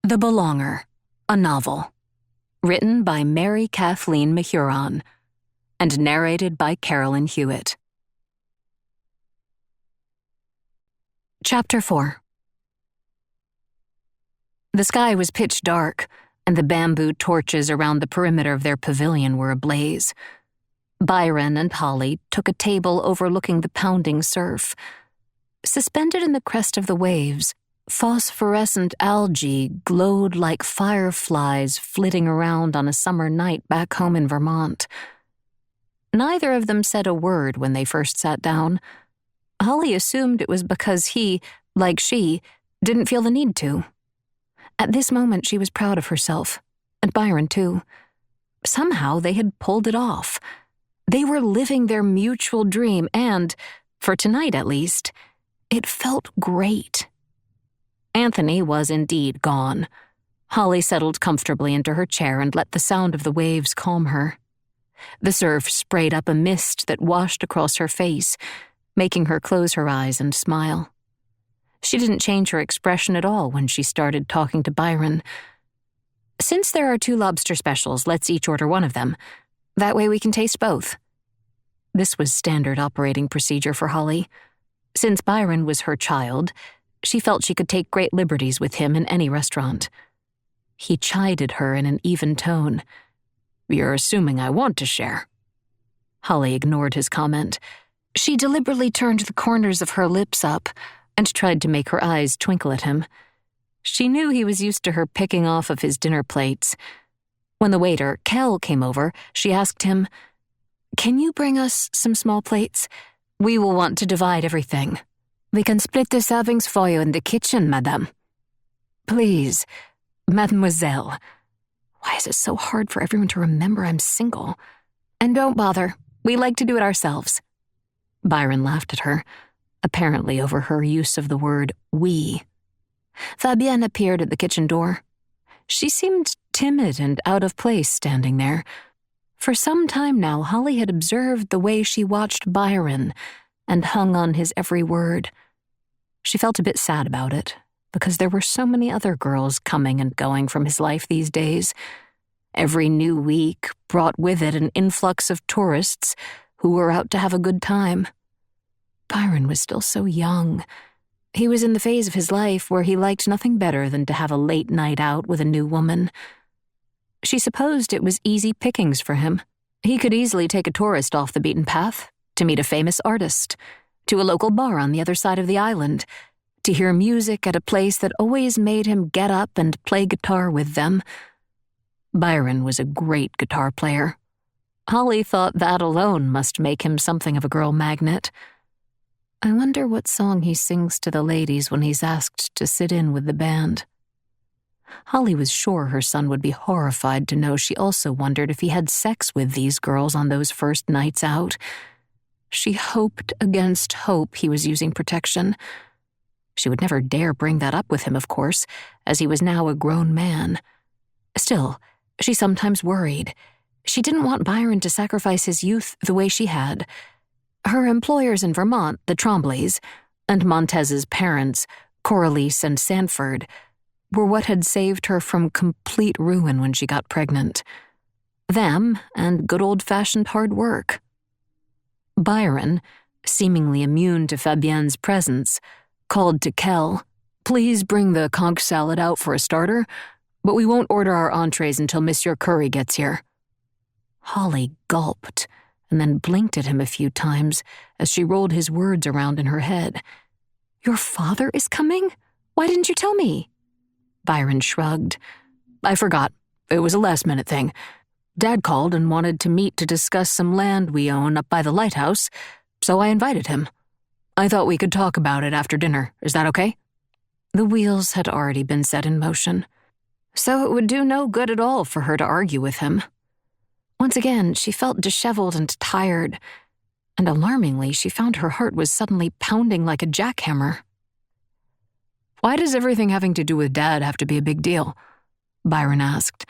The Belonger, a novel, written by Kathleen Mehuron, and narrated by Kathleen Hewitt. Chapter 4. The sky was pitch dark, and the bamboo torches around the perimeter of their pavilion were ablaze. Byron and Holly took a table overlooking the pounding surf. Suspended in the crest of the waves, phosphorescent algae glowed like fireflies flitting around on a summer night back home in Vermont. Neither of them said a word when they first sat down. Holly assumed it was because he, like she, didn't feel the need to. At this moment she was proud of herself, and Byron too. Somehow they had pulled it off. They were living their mutual dream and, for tonight at least, it felt great. Anthony was indeed gone. Holly settled comfortably into her chair and let the sound of the waves calm her. The surf sprayed up a mist that washed across her face, making her close her eyes and smile. She didn't change her expression at all when she started talking to Byron. "Since there are 2 lobster specials, let's each order one of them. That way we can taste both." This was standard operating procedure for Holly. Since Byron was her child, she felt she could take great liberties with him in any restaurant. He chided her in an even tone. "You're assuming I want to share." Holly ignored his comment. She deliberately turned the corners of her lips up and tried to make her eyes twinkle at him. She knew he was used to her picking off of his dinner plates. When the waiter, Kel, came over, she asked him, "Can you bring us some small plates? We will want to divide everything." "We can split the servings for you in the kitchen, madame." "Please, mademoiselle." Why is it so hard for everyone to remember I'm single? "And don't bother. We like to do it ourselves." Byron laughed at her, apparently over her use of the word we. Fabienne appeared at the kitchen door. She seemed timid and out of place standing there. For some time now, Holly had observed the way she watched Byron and hung on his every word. She felt a bit sad about it, because there were so many other girls coming and going from his life these days. Every new week brought with it an influx of tourists who were out to have a good time. Byron was still so young. He was in the phase of his life where he liked nothing better than to have a late night out with a new woman. She supposed it was easy pickings for him. He could easily take a tourist off the beaten path, to meet a famous artist, to a local bar on the other side of the island, to hear music at a place that always made him get up and play guitar with them. Byron was a great guitar player. Holly thought that alone must make him something of a girl magnet. I wonder what song he sings to the ladies when he's asked to sit in with the band. Holly was sure her son would be horrified to know she also wondered if he had sex with these girls on those first nights out. She hoped against hope he was using protection. She would never dare bring that up with him, of course, as he was now a grown man. Still, she sometimes worried. She didn't want Byron to sacrifice his youth the way she had. Her employers in Vermont, the Trombleys, and Montez's parents, Coralise and Sanford, were what had saved her from complete ruin when she got pregnant. Them and good old-fashioned hard work. Byron, seemingly immune to Fabienne's presence, called to Kel, "Please bring the conch salad out for a starter, but we won't order our entrees until Monsieur Curry gets here." Holly gulped and then blinked at him a few times as she rolled his words around in her head. "Your father is coming? Why didn't you tell me?" Byron shrugged. "I forgot. It was a last-minute thing. Dad called and wanted to meet to discuss some land we own up by the lighthouse, so I invited him. I thought we could talk about it after dinner. Is that okay?" The wheels had already been set in motion, so it would do no good at all for her to argue with him. Once again, she felt disheveled and tired, and alarmingly, she found her heart was suddenly pounding like a jackhammer. "Why does everything having to do with Dad have to be a big deal?" Byron asked.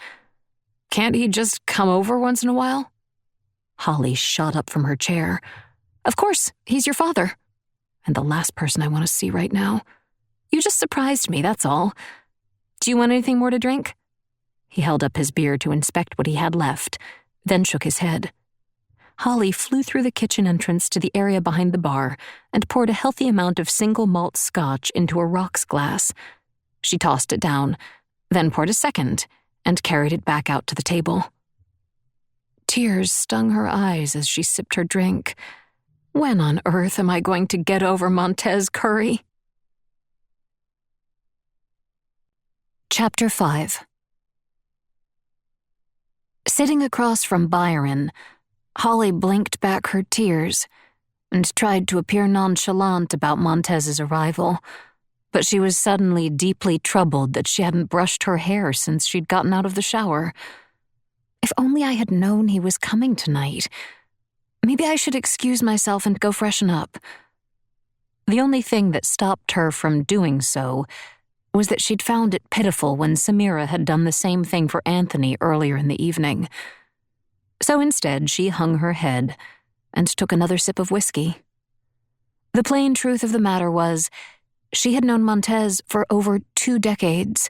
"Can't he just come over once in a while?" Holly shot up from her chair. "Of course, he's your father. And the last person I want to see right now. You just surprised me, that's all." Do you want anything more to drink?" He held up his beer to inspect what he had left, then shook his head. Holly flew through the kitchen entrance to the area behind the bar and poured a healthy amount of single malt scotch into a rocks glass. She tossed it down, then poured a second and carried it back out to the table. Tears stung her eyes as she sipped her drink. When on earth am I going to get over Montez Curry? Chapter 5. Sitting across from Byron, Holly blinked back her tears and tried to appear nonchalant about Montez's arrival, but she was suddenly deeply troubled that she hadn't brushed her hair since she'd gotten out of the shower. If only I had known he was coming tonight. Maybe I should excuse myself and go freshen up. The only thing that stopped her from doing so was that she'd found it pitiful when Samira had done the same thing for Anthony earlier in the evening. So instead, she hung her head and took another sip of whiskey. The plain truth of the matter was, she had known Montez for over 2 decades.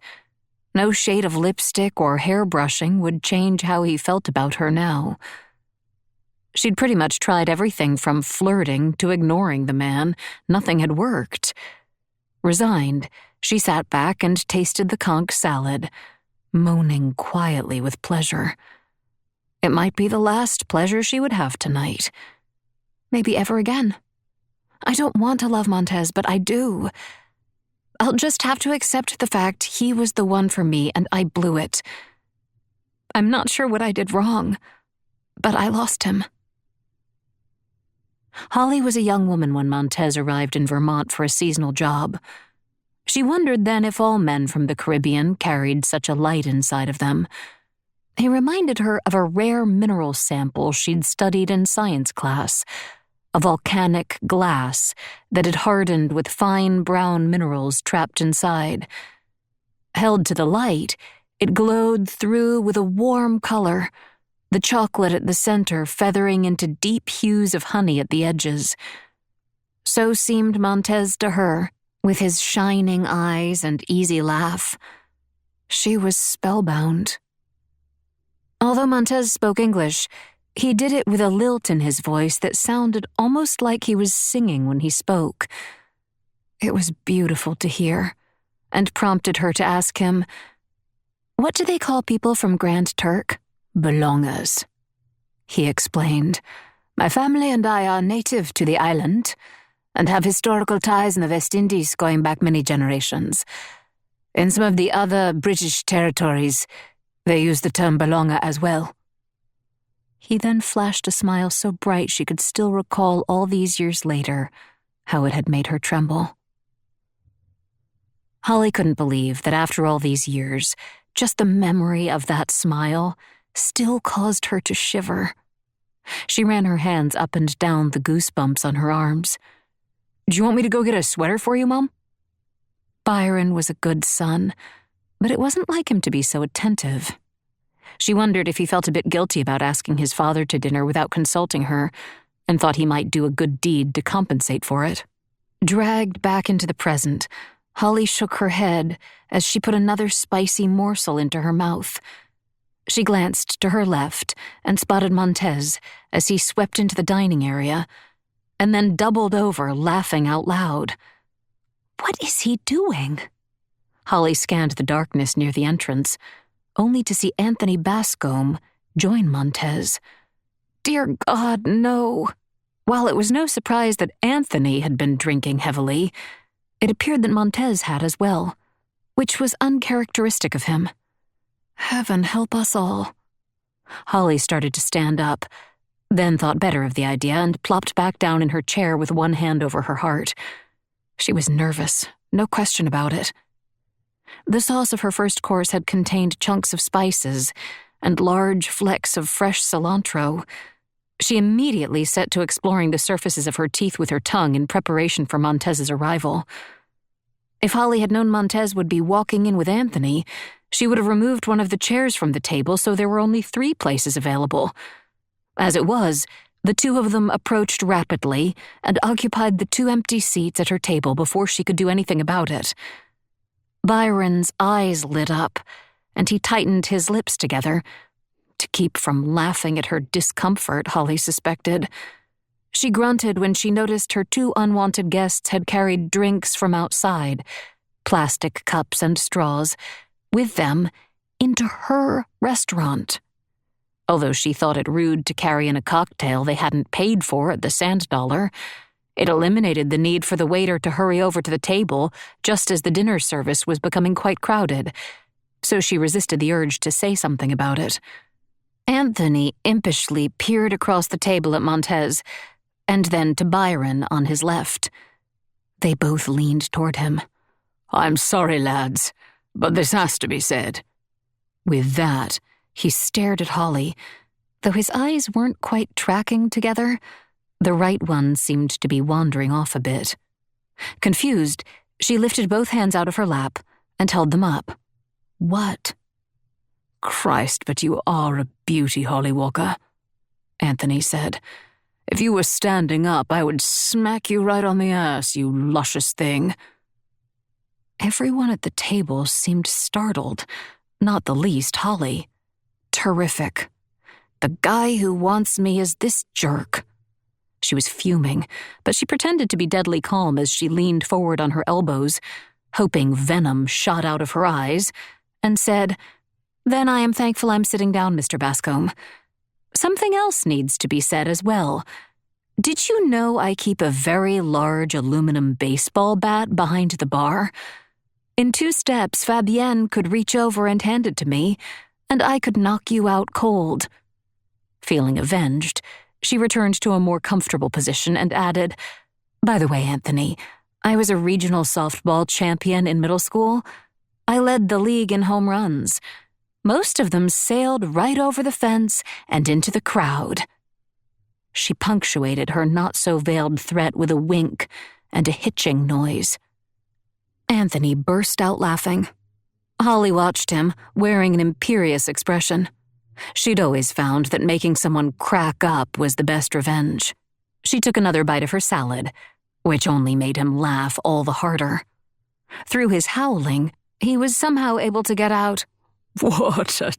No shade of lipstick or hair brushing would change how he felt about her now. She'd pretty much tried everything from flirting to ignoring the man. Nothing had worked. Resigned, she sat back and tasted the conch salad, moaning quietly with pleasure. It might be the last pleasure she would have tonight. Maybe ever again. I don't want to love Montez, but I do. I'll just have to accept the fact he was the one for me and I blew it. I'm not sure what I did wrong, but I lost him. Holly was a young woman when Montez arrived in Vermont for a seasonal job. She wondered then if all men from the Caribbean carried such a light inside of them. He reminded her of a rare mineral sample she'd studied in science class, a volcanic glass that had hardened with fine brown minerals trapped inside. Held to the light, it glowed through with a warm color, the chocolate at the center feathering into deep hues of honey at the edges. So seemed Montez to her, with his shining eyes and easy laugh. She was spellbound. Although Montez spoke English, he did it with a lilt in his voice that sounded almost like he was singing when he spoke. It was beautiful to hear, and prompted her to ask him, "What do they call people from Grand Turk?" "Belongers," he explained. "My family and I are native to the island, and have historical ties in the West Indies going back many generations. In some of the other British territories, they use the term belonger as well." He then flashed a smile so bright she could still recall all these years later how it had made her tremble. Holly couldn't believe that after all these years, just the memory of that smile still caused her to shiver. She ran her hands up and down the goosebumps on her arms. "Do you want me to go get a sweater for you, Mom?" Byron was a good son, but it wasn't like him to be so attentive. She wondered if he felt a bit guilty about asking his father to dinner without consulting her, and thought he might do a good deed to compensate for it. Dragged back into the present, Holly shook her head as she put another spicy morsel into her mouth. She glanced to her left and spotted Montez as he swept into the dining area, and then doubled over, laughing out loud. What is he doing? Holly scanned the darkness near the entrance, only to see Anthony Bascombe join Montez. Dear God, no. While it was no surprise that Anthony had been drinking heavily, it appeared that Montez had as well, which was uncharacteristic of him. Heaven help us all. Holly started to stand up, then thought better of the idea and plopped back down in her chair with one hand over her heart. She was nervous, no question about it. The sauce of her first course had contained chunks of spices and large flecks of fresh cilantro. She immediately set to exploring the surfaces of her teeth with her tongue in preparation for Montez's arrival. If Holly had known Montez would be walking in with Anthony, she would have removed one of the chairs from the table so there were only 3 places available. As it was, the 2 of them approached rapidly and occupied the 2 empty seats at her table before she could do anything about it. Byron's eyes lit up, and he tightened his lips together to keep from laughing at her discomfort, Holly suspected. She grunted when she noticed her two unwanted guests had carried drinks from outside, plastic cups and straws, with them into her restaurant. Although she thought it rude to carry in a cocktail they hadn't paid for at the Sand Dollar, it eliminated the need for the waiter to hurry over to the table just as the dinner service was becoming quite crowded, so she resisted the urge to say something about it. Anthony impishly peered across the table at Montez, and then to Byron on his left. They both leaned toward him. "I'm sorry, lads, but this has to be said." With that, he stared at Holly, though his eyes weren't quite tracking together. The right one seemed to be wandering off a bit. Confused, she lifted both hands out of her lap and held them up. What? "Christ, but you are a beauty, Holly Walker," Anthony said. "If you were standing up, I would smack you right on the ass, you luscious thing." Everyone at the table seemed startled, not the least Holly. Terrific. The guy who wants me is this jerk. She was fuming, but she pretended to be deadly calm as she leaned forward on her elbows, hoping venom shot out of her eyes, and said, "Then I am thankful I'm sitting down, Mr. Bascombe. Something else needs to be said as well. Did you know I keep a very large aluminum baseball bat behind the bar? In 2 steps, Fabienne could reach over and hand it to me, and I could knock you out cold." Feeling avenged, she returned to a more comfortable position and added, "By the way, Anthony, I was a regional softball champion in middle school. I led the league in home runs. Most of them sailed right over the fence and into the crowd." She punctuated her not-so-veiled threat with a wink and a hitching noise. Anthony burst out laughing. Holly watched him, wearing an imperious expression. She'd always found that making someone crack up was the best revenge. She took another bite of her salad, which only made him laugh all the harder. Through his howling, he was somehow able to get out, "What a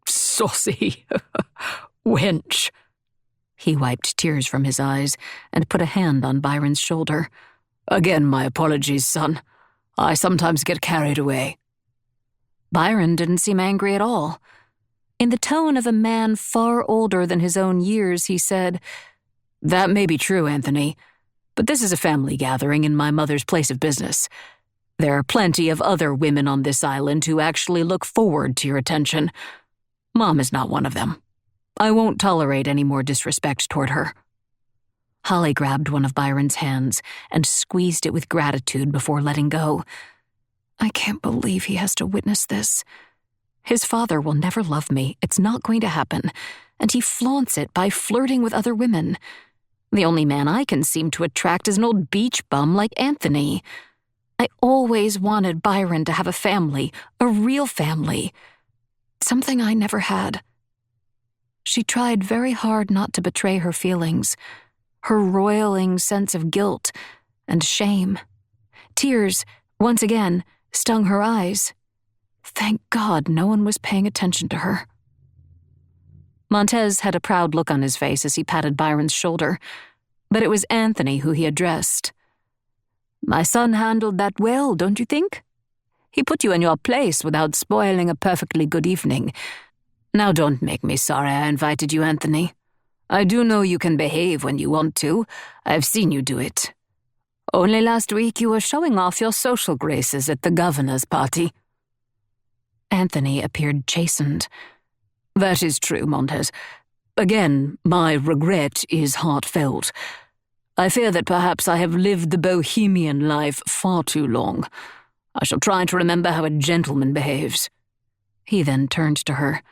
saucy wench." He wiped tears from his eyes and put a hand on Byron's shoulder. "Again, my apologies, son. I sometimes get carried away." Byron didn't seem angry at all. In the tone of a man far older than his own years, he said, "That may be true, Anthony, but this is a family gathering in my mother's place of business. There are plenty of other women on this island who actually look forward to your attention. Mom is not one of them. I won't tolerate any more disrespect toward her." Holly grabbed one of Byron's hands and squeezed it with gratitude before letting go. "I can't believe he has to witness this. His father will never love me. It's not going to happen. And he flaunts it by flirting with other women. The only man I can seem to attract is an old beach bum like Anthony. I always wanted Byron to have a family, a real family. Something I never had." She tried very hard not to betray her feelings, her roiling sense of guilt and shame. Tears, once again, stung her eyes. Thank God no one was paying attention to her. Montez had a proud look on his face as he patted Byron's shoulder, but it was Anthony who he addressed. "My son handled that well, don't you think? He put you in your place without spoiling a perfectly good evening. Now don't make me sorry I invited you, Anthony. I do know you can behave when you want to. I've seen you do it. Only last week you were showing off your social graces at the governor's party." Anthony appeared chastened. "That is true, Montez. Again, my regret is heartfelt. I fear that perhaps I have lived the bohemian life far too long. I shall try to remember how a gentleman behaves." He then turned to her.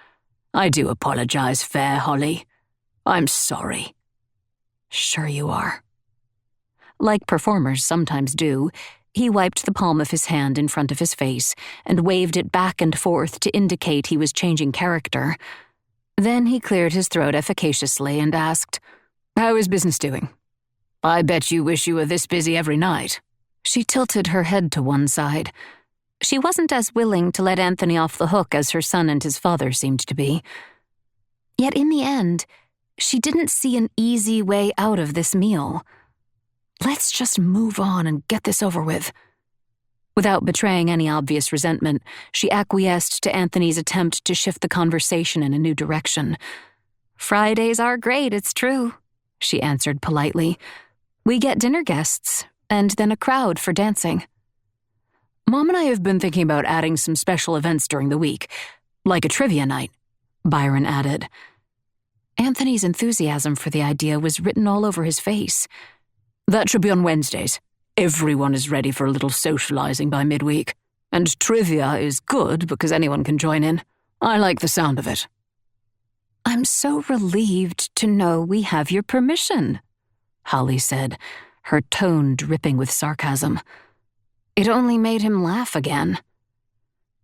"I do apologize, fair Holly. I'm sorry." "Sure you are." Like performers sometimes do, he wiped the palm of his hand in front of his face and waved it back and forth to indicate he was changing character. Then he cleared his throat efficaciously and asked, "How is business doing? I bet you wish you were this busy every night." She tilted her head to one side. She wasn't as willing to let Anthony off the hook as her son and his father seemed to be. Yet in the end, she didn't see an easy way out of this meal. Let's just move on and get this over with. Without betraying any obvious resentment, she acquiesced to Anthony's attempt to shift the conversation in a new direction. "Fridays are great, it's true," she answered politely. "We get dinner guests, and then a crowd for dancing." "Mom and I have been thinking about adding some special events during the week, like a trivia night," Byron added. Anthony's enthusiasm for the idea was written all over his face. "That should be on Wednesdays. Everyone is ready for a little socializing by midweek. And trivia is good because anyone can join in. I like the sound of it." "I'm so relieved to know we have your permission," Holly said, her tone dripping with sarcasm. It only made him laugh again.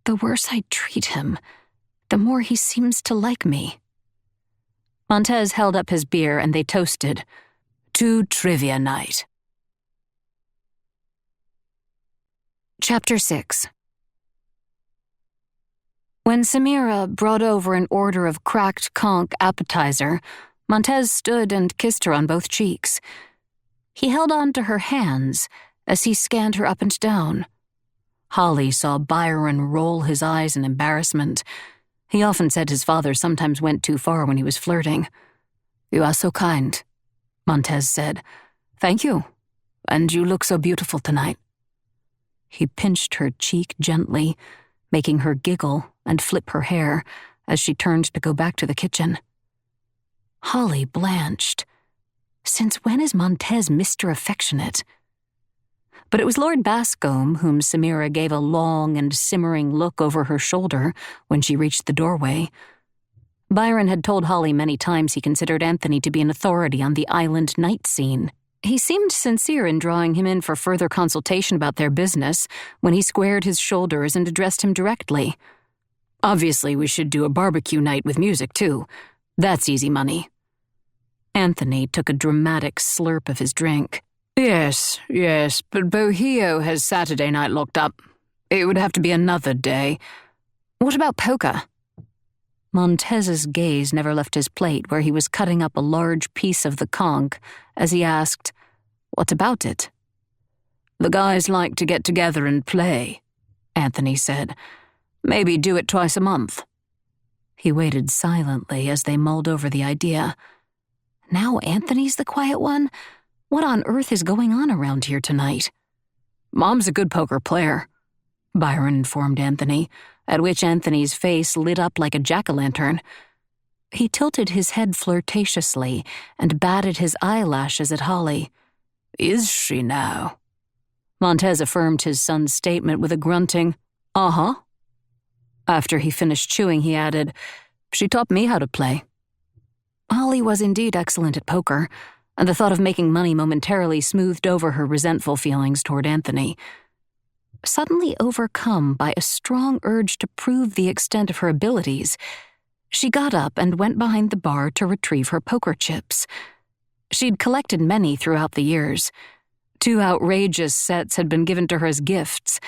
"The worse I treat him, the more he seems to like me." Montez held up his beer and they toasted. "To trivia night." Chapter 6. When Samira brought over an order of cracked conch appetizer, Montez stood and kissed her on both cheeks. He held on to her hands as he scanned her up and down. Holly saw Byron roll his eyes in embarrassment. He often said his father sometimes went too far when he was flirting. "You are so kind," Montez said. "Thank you. And you look so beautiful tonight." He pinched her cheek gently, making her giggle and flip her hair as she turned to go back to the kitchen. Holly blanched. Since when is Montez Mr. Affectionate? But it was Lord Bascombe whom Samira gave a long and simmering look over her shoulder when she reached the doorway. Byron had told Holly many times he considered Anthony to be an authority on the island night scene. He seemed sincere in drawing him in for further consultation about their business when he squared his shoulders and addressed him directly. "Obviously, we should do a barbecue night with music, too. That's easy money." Anthony took a dramatic slurp of his drink. Yes, but Bohio has Saturday night locked up. It would have to be another day. What about poker?" Montez's gaze never left his plate where he was cutting up a large piece of the conch as he asked, "What about it?" "The guys like to get together and play," Anthony said. "Maybe do it twice a month." He waited silently as they mulled over the idea. Now Anthony's the quiet one? What on earth is going on around here tonight? "Mom's a good poker player," Byron informed Anthony, at which Anthony's face lit up like a jack-o'-lantern. He tilted his head flirtatiously and batted his eyelashes at Holly. "Is she now?" Montez affirmed his son's statement with a grunting, "Uh-huh." After he finished chewing, he added, "She taught me how to play." Holly was indeed excellent at poker, and the thought of making money momentarily smoothed over her resentful feelings toward Anthony. Suddenly overcome by a strong urge to prove the extent of her abilities, she got up and went behind the bar to retrieve her poker chips. She'd collected many throughout the years. 2 outrageous sets had been given to her as gifts.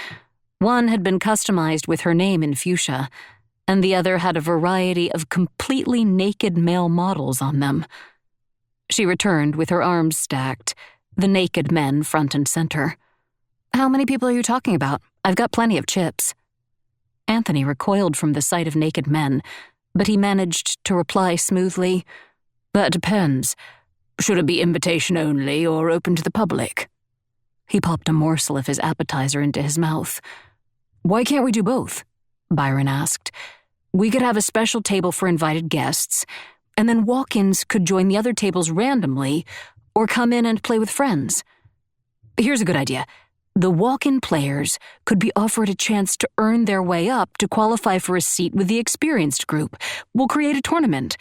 One had been customized with her name in fuchsia, and the other had a variety of completely naked male models on them. She returned with her arms stacked, the naked men front and center. "How many people are you talking about? I've got plenty of chips." Anthony recoiled from the sight of naked men, but he managed to reply smoothly, "That depends. Should it be invitation only or open to the public?" He popped a morsel of his appetizer into his mouth. "Why can't we do both?" Byron asked. "We could have a special table for invited guests, and then walk-ins could join the other tables randomly or come in and play with friends. Here's a good idea. The walk-in players could be offered a chance to earn their way up to qualify for a seat with the experienced group. We'll create a tournament.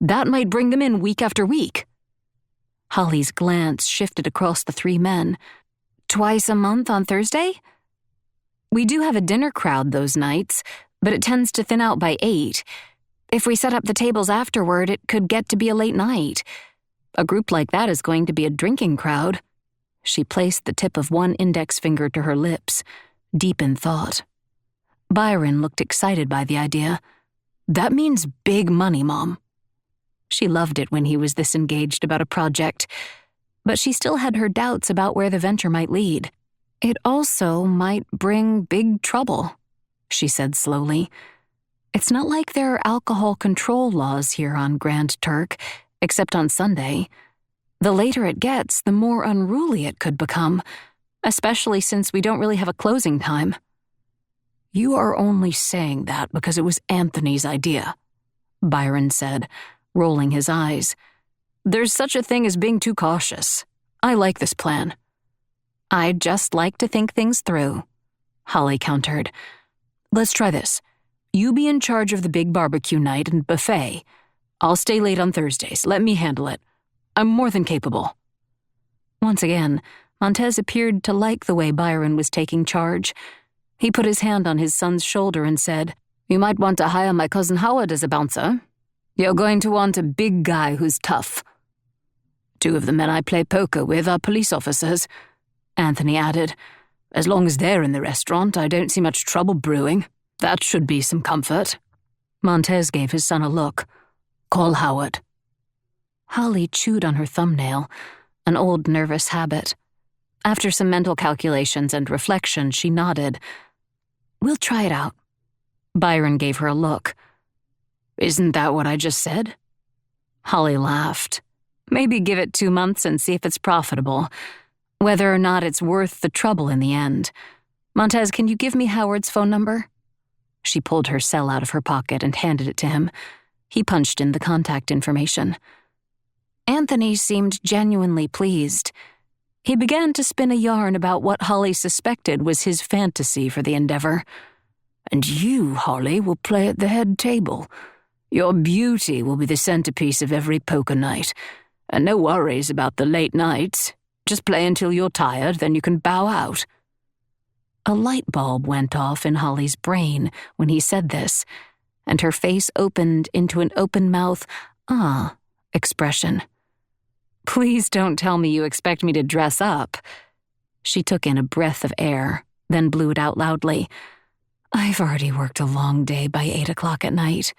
That might bring them in week after week." Holly's glance shifted across the 3 men. "Twice a month on Thursday? We do have a dinner crowd those nights, but it tends to thin out by 8. If we set up the tables afterward, it could get to be a late night. A group like that is going to be a drinking crowd." She placed the tip of one index finger to her lips, deep in thought. Byron looked excited by the idea. That means big money, Mom. She loved it when he was this engaged about a project, but she still had her doubts about where the venture might lead. It also might bring big trouble, she said slowly. It's not like there are alcohol control laws here on Grand Turk, except on Sunday. The later it gets, the more unruly it could become, especially since we don't really have a closing time. You are only saying that because it was Anthony's idea, Byron said, rolling his eyes. There's such a thing as being too cautious. I like this plan. I'd just like to think things through, Holly countered. Let's try this. You be in charge of the big barbecue night and buffet. I'll stay late on Thursdays. Let me handle it. I'm more than capable. Once again, Montez appeared to like the way Byron was taking charge. He put his hand on his son's shoulder and said, You might want to hire my cousin Howard as a bouncer. You're going to want a big guy who's tough. 2 of the men I play poker with are police officers, Anthony added. As long as they're in the restaurant, I don't see much trouble brewing. That should be some comfort. Montez gave his son a look. Call Howard. Holly chewed on her thumbnail, an old nervous habit. After some mental calculations and reflection, she nodded. We'll try it out. Byron gave her a look. Isn't that what I just said? Holly laughed. Maybe give it 2 months and see if it's profitable. Whether or not it's worth the trouble in the end. Montez, can you give me Howard's phone number? She pulled her cell out of her pocket and handed it to him. He punched in the contact information. Anthony seemed genuinely pleased. He began to spin a yarn about what Holly suspected was his fantasy for the endeavor. And you, Holly, will play at the head table. Your beauty will be the centerpiece of every poker night. And no worries about the late nights. Just play until you're tired, then you can bow out. A light bulb went off in Holly's brain when he said this, and her face opened into an open-mouth, expression. Please don't tell me you expect me to dress up. She took in a breath of air, then blew it out loudly. I've already worked a long day by 8 o'clock at night.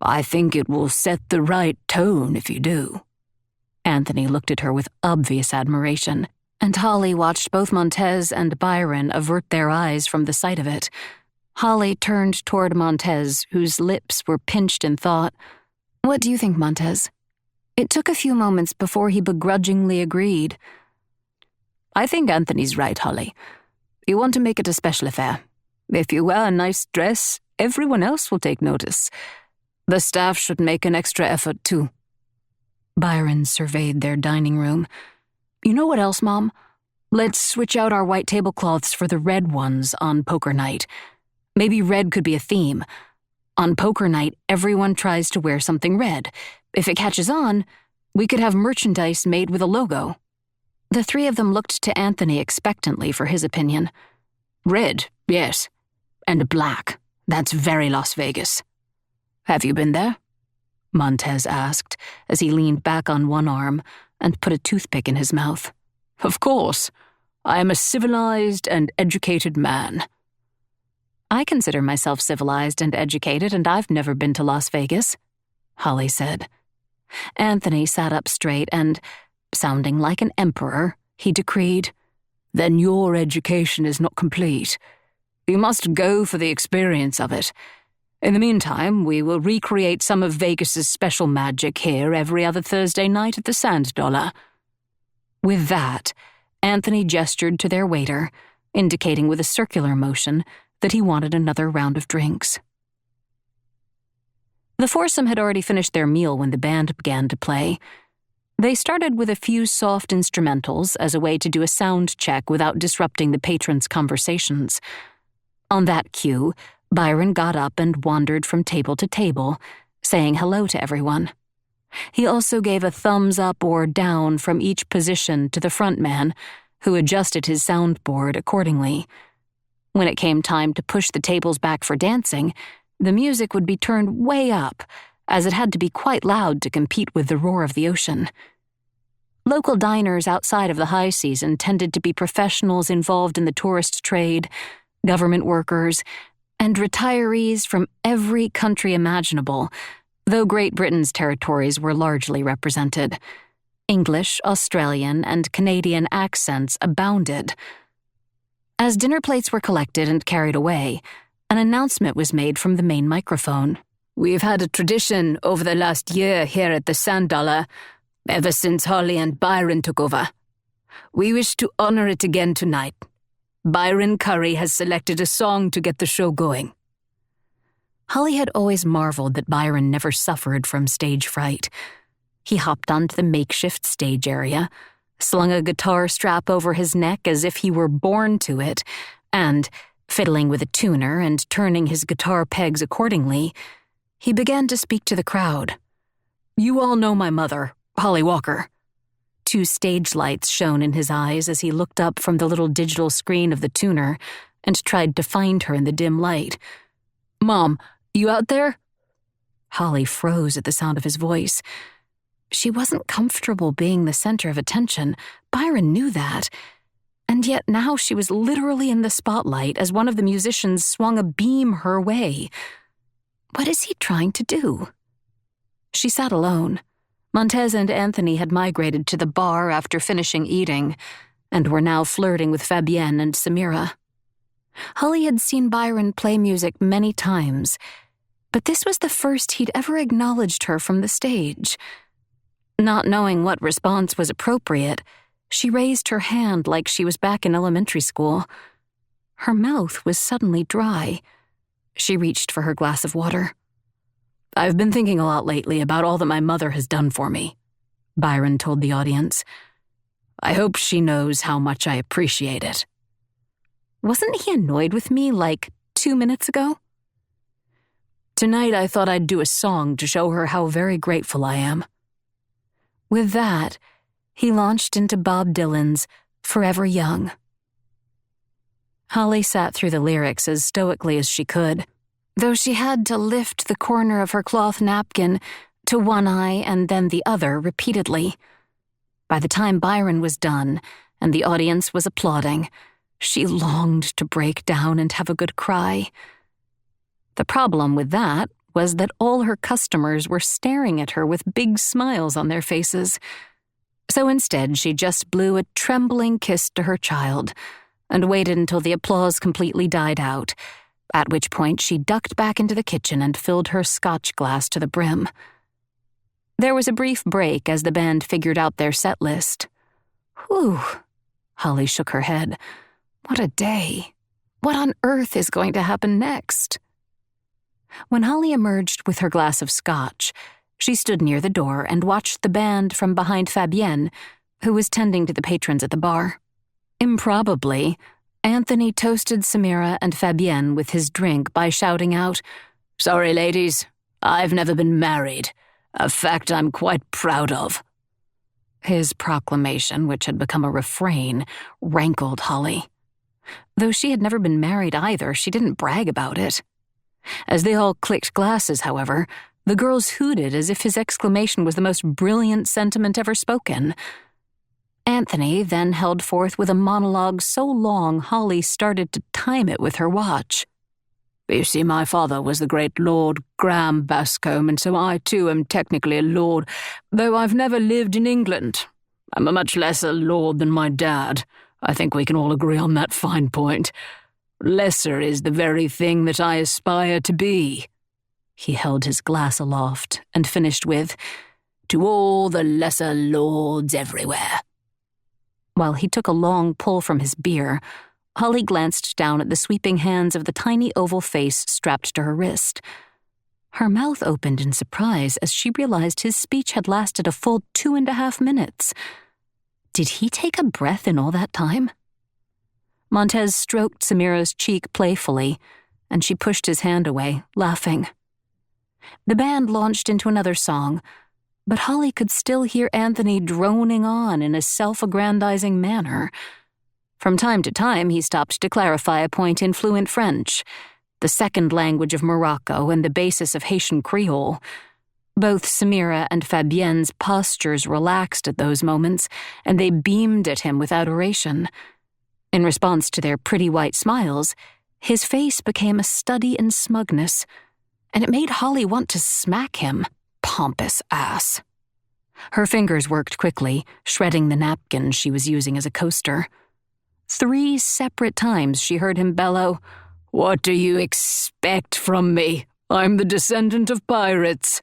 I think it will set the right tone if you do. Anthony looked at her with obvious admiration, and Holly watched both Montez and Byron avert their eyes from the sight of it. Holly turned toward Montez, whose lips were pinched in thought. What do you think, Montez? It took a few moments before he begrudgingly agreed. I think Anthony's right, Holly. You want to make it a special affair. If you wear a nice dress, everyone else will take notice. The staff should make an extra effort, too. Byron surveyed their dining room. You know what else, Mom? Let's switch out our white tablecloths for the red ones on poker night. Maybe red could be a theme. On poker night, everyone tries to wear something red. If it catches on, we could have merchandise made with a logo. The 3 of them looked to Anthony expectantly for his opinion. Red, yes. And black. That's very Las Vegas. Have you been there? Montez asked as he leaned back on one arm and put a toothpick in his mouth. Of course. I am a civilized and educated man. I consider myself civilized and educated, and I've never been to Las Vegas, Holly said. Anthony sat up straight and, sounding like an emperor, he decreed, Then your education is not complete. You must go for the experience of it. In the meantime, we will recreate some of Vegas's special magic here every other Thursday night at the Sand Dollar. With that, Anthony gestured to their waiter, indicating with a circular motion that he wanted another round of drinks. The foursome had already finished their meal when the band began to play. They started with a few soft instrumentals as a way to do a sound check without disrupting the patrons' conversations. On that cue, Byron got up and wandered from table to table, saying hello to everyone. He also gave a thumbs up or down from each position to the front man, who adjusted his soundboard accordingly. When it came time to push the tables back for dancing, the music would be turned way up, as it had to be quite loud to compete with the roar of the ocean. Local diners outside of the high season tended to be professionals involved in the tourist trade, government workers, and retirees from every country imaginable, though Great Britain's territories were largely represented. English, Australian, and Canadian accents abounded. As dinner plates were collected and carried away, an announcement was made from the main microphone. "We've had a tradition over the last year here at the Sand Dollar, ever since Holly and Byron took over. We wish to honor it again tonight. Byron Curry has selected a song to get the show going." Holly had always marveled that Byron never suffered from stage fright. He hopped onto the makeshift stage area, slung a guitar strap over his neck as if he were born to it, and, fiddling with a tuner and turning his guitar pegs accordingly, he began to speak to the crowd. "You all know my mother, Holly Walker." 2 stage lights shone in his eyes as he looked up from the little digital screen of the tuner and tried to find her in the dim light. "Mom, you out there?" Holly froze at the sound of his voice. She wasn't comfortable being the center of attention. Byron knew that. And yet now she was literally in the spotlight as one of the musicians swung a beam her way. What is he trying to do? She sat alone. Montez and Anthony had migrated to the bar after finishing eating, and were now flirting with Fabienne and Samira. Holly had seen Byron play music many times, but this was the first he'd ever acknowledged her from the stage. Not knowing what response was appropriate, she raised her hand like she was back in elementary school. Her mouth was suddenly dry. She reached for her glass of water. "I've been thinking a lot lately about all that my mother has done for me," Byron told the audience. "I hope she knows how much I appreciate it." Wasn't he annoyed with me like 2 minutes ago? "Tonight I thought I'd do a song to show her how very grateful I am." With that, he launched into Bob Dylan's Forever Young. Holly sat through the lyrics as stoically as she could, though she had to lift the corner of her cloth napkin to one eye and then the other repeatedly. By the time Byron was done and the audience was applauding, she longed to break down and have a good cry. The problem with that was that all her customers were staring at her with big smiles on their faces. So instead, she just blew a trembling kiss to her child and waited until the applause completely died out, at which point she ducked back into the kitchen and filled her scotch glass to the brim. There was a brief break as the band figured out their set list. Whew, Holly shook her head. What a day. What on earth is going to happen next? When Holly emerged with her glass of scotch, she stood near the door and watched the band from behind Fabienne, who was tending to the patrons at the bar. Improbably, Anthony toasted Samira and Fabienne with his drink by shouting out, "Sorry, ladies, I've never been married, a fact I'm quite proud of." His proclamation, which had become a refrain, rankled Holly. Though she had never been married either, she didn't brag about it. As they all clicked glasses, however, the girls hooted as if his exclamation was the most brilliant sentiment ever spoken. Anthony then held forth with a monologue so long Holly started to time it with her watch. "You see, my father was the great Lord Graham Bascombe, and so I too am technically a lord, though I've never lived in England. I'm a much lesser lord than my dad. I think we can all agree on that fine point. Lesser is the very thing that I aspire to be." He held his glass aloft and finished with, "To all the lesser lords everywhere." While he took a long pull from his beer, Holly glanced down at the sweeping hands of the tiny oval face strapped to her wrist. Her mouth opened in surprise as she realized his speech had lasted a full 2.5 minutes. Did he take a breath in all that time? Montez stroked Samira's cheek playfully, and she pushed his hand away, laughing. The band launched into another song, but Holly could still hear Anthony droning on in a self-aggrandizing manner. From time to time, he stopped to clarify a point in fluent French, the second language of Morocco and the basis of Haitian Creole. Both Samira and Fabienne's postures relaxed at those moments, and they beamed at him with adoration. In response to their pretty white smiles, His face became a study in smugness, and it made Holly want to smack him. Pompous ass. Her fingers worked quickly, shredding the napkin she was using as a coaster. 3 separate times she heard him bellow, "What do you expect from me? I'm the descendant of pirates."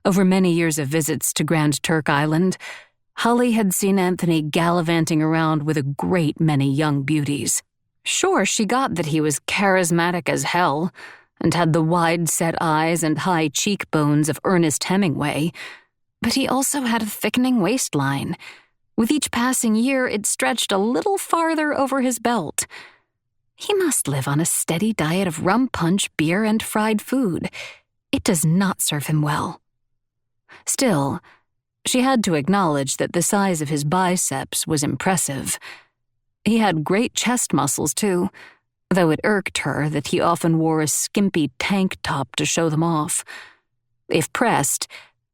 Over many years of visits to Grand Turk Island, Holly had seen Anthony gallivanting around with a great many young beauties. Sure, she got that he was charismatic as hell, and had the wide-set eyes and high cheekbones of Ernest Hemingway, but he also had a thickening waistline. With each passing year, it stretched a little farther over his belt. He must live on a steady diet of rum punch, beer, and fried food. It does not serve him well. Still, she had to acknowledge that the size of his biceps was impressive. He had great chest muscles, too, though it irked her that he often wore a skimpy tank top to show them off. If pressed,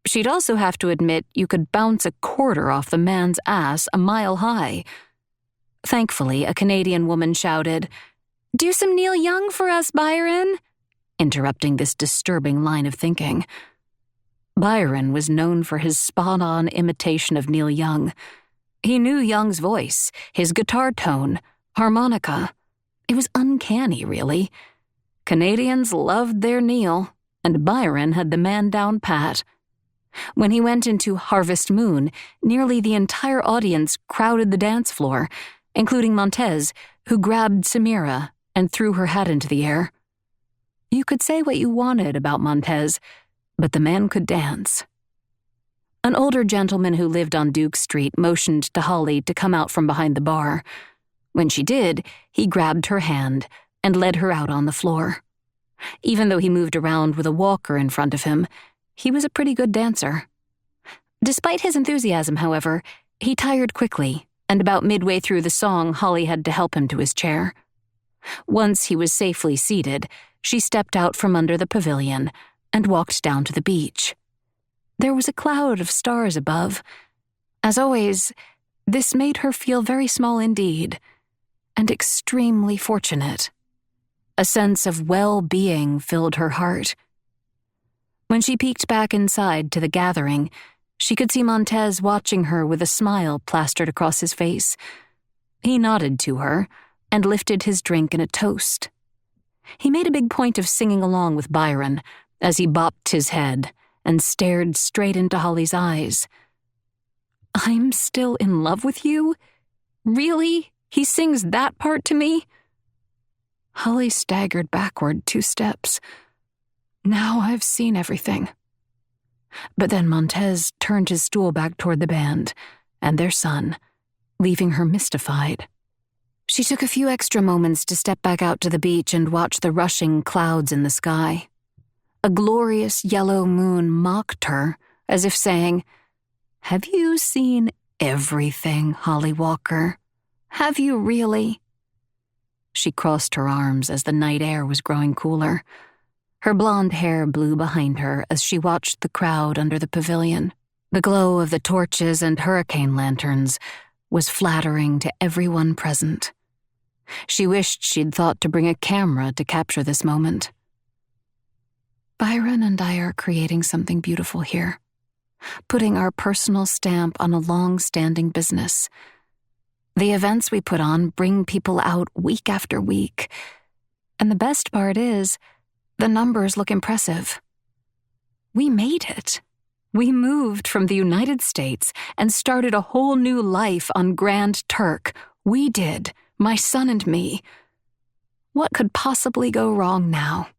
she'd also have to admit you could bounce a quarter off the man's ass a mile high. Thankfully, a Canadian woman shouted, "Do some Neil Young for us, Byron," interrupting this disturbing line of thinking. Byron was known for his spot-on imitation of Neil Young. He knew Young's voice, his guitar tone, harmonica. It was uncanny, really. Canadians loved their Neil, and Byron had the man down pat. When he went into Harvest Moon, nearly the entire audience crowded the dance floor, including Montez, who grabbed Samira and threw her hat into the air. You could say what you wanted about Montez, but the man could dance. An older gentleman who lived on Duke Street motioned to Holly to come out from behind the bar. When she did, he grabbed her hand and led her out on the floor. Even though he moved around with a walker in front of him, he was a pretty good dancer. Despite his enthusiasm, however, he tired quickly, and about midway through the song, Holly had to help him to his chair. Once he was safely seated, she stepped out from under the pavilion and walked down to the beach. There was a cloud of stars above. As always, this made her feel very small indeed, and extremely fortunate. A sense of well-being filled her heart. When she peeked back inside to the gathering, she could see Montez watching her with a smile plastered across his face. He nodded to her and lifted his drink in a toast. He made a big point of singing along with Byron as he bopped his head and stared straight into Holly's eyes. "I'm still in love with you? Really? He sings that part to me?" Holly staggered backward 2 steps. Now I've seen everything. But then Montez turned his stool back toward the band and their son, leaving her mystified. She took a few extra moments to step back out to the beach and watch the rushing clouds in the sky. A glorious yellow moon mocked her, as if saying, "Have you seen everything, Holly Walker? Have you really?" She crossed her arms as the night air was growing cooler. Her blonde hair blew behind her as she watched the crowd under the pavilion. The glow of the torches and hurricane lanterns was flattering to everyone present. She wished she'd thought to bring a camera to capture this moment. Byron and I are creating something beautiful here, putting our personal stamp on a long-standing business. The events we put on bring people out week after week, and the best part is, the numbers look impressive. We made it. We moved from the United States and started a whole new life on Grand Turk. We did, my son and me. What could possibly go wrong now?